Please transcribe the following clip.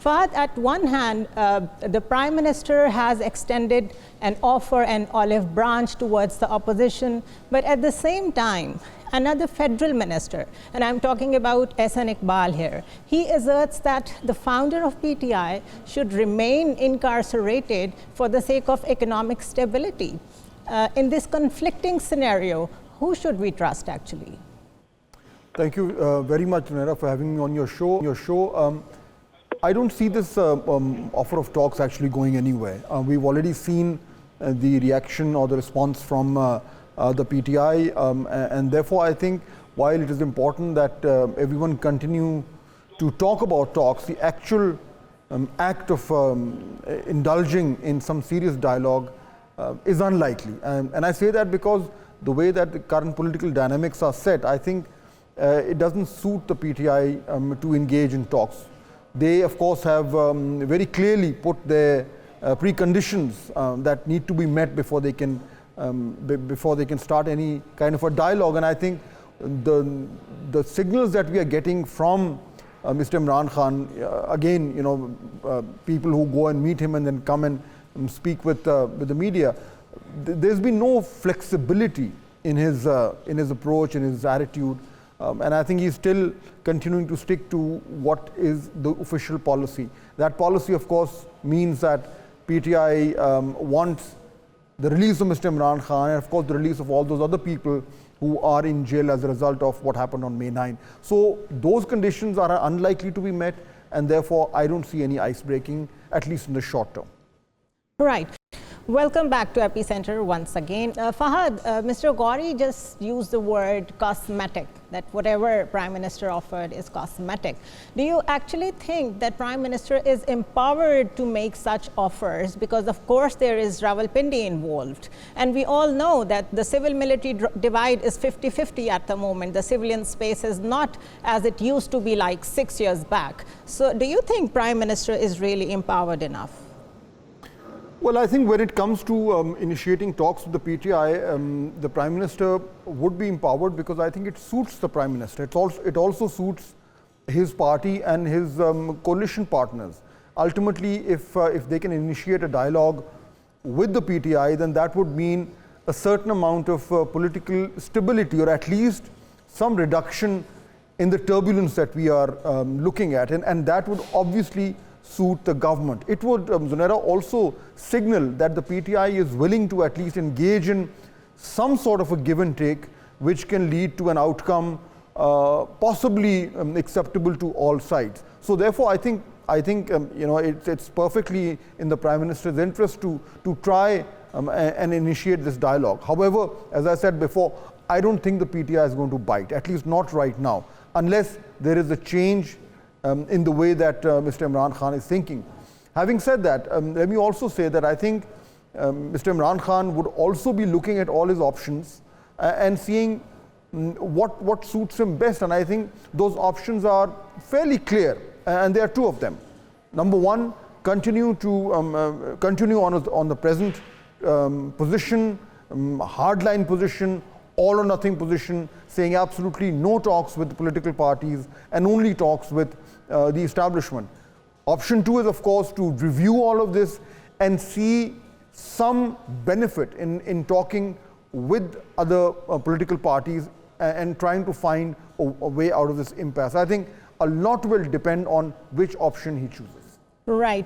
Fahd, at one hand, the Prime Minister has extended an offer, an olive branch towards the opposition, but at the same time, another federal minister, and I'm talking about Ehsan Iqbal here, he asserts that the founder of PTI should remain incarcerated for the sake of economic stability. In this conflicting scenario, who should we trust actually? Thank you very much, Nera, for having me on your show. I don't see this offer of talks actually going anywhere. We've already seen the reaction or the response from the PTI, and therefore I think while it is important that everyone continue to talk about talks, the actual act of indulging in some serious dialogue is unlikely. And I say that because the way that the current political dynamics are set, I think it doesn't suit the PTI to engage in talks. They, of course, have very clearly put their preconditions that need to be met before they can start any kind of a dialogue. And I think the signals that we are getting from Mr. Imran Khan, again, people who go and meet him and then come and speak with the media, there's been no flexibility in his approach, in his attitude. And I think he's still continuing to stick to what is the official policy. That policy, of course, means that PTI wants the release of Mr. Imran Khan and, of course, the release of all those other people who are in jail as a result of what happened on May 9. So those conditions are unlikely to be met, and therefore I don't see any ice breaking, at least in the short term. Right. Welcome back to Epicenter once again. Fahd, Mr. Gauri just used the word cosmetic, that whatever Prime Minister offered is cosmetic. Do you actually think that Prime Minister is empowered to make such offers? Because of course there is Rawalpindi involved. And we all know that the civil-military divide is 50-50 at the moment. The civilian space is not as it used to be like 6 years back. So do you think Prime Minister is really empowered enough? Well, I think when it comes to initiating talks with the PTI, the Prime Minister would be empowered because I think it suits the Prime Minister. It also suits his party and his coalition partners. Ultimately, if they can initiate a dialogue with the PTI, then that would mean a certain amount of political stability, or at least some reduction in the turbulence that we are looking at. And that would obviously suit the government. It would, Zunera, also signal that the PTI is willing to at least engage in some sort of a give and take, which can lead to an outcome possibly acceptable to all sides. So therefore, I think it's perfectly in the Prime Minister's interest to try and initiate this dialogue. However, as I said before, I don't think the PTI is going to bite, at least not right now, unless there is a change in the way that Mr. Imran Khan is thinking. Having said that, let me also say that I think Mr. Imran Khan would also be looking at all his options and seeing what suits him best. And I think those options are fairly clear, and there are two of them. Number one, continue on the present position, hardline position, all or nothing position, saying absolutely no talks with the political parties and only talks with the establishment. Option two is, of course, to review all of this and see some benefit in talking with other political parties and trying to find a way out of this impasse. I think a lot will depend on which option he chooses. Right.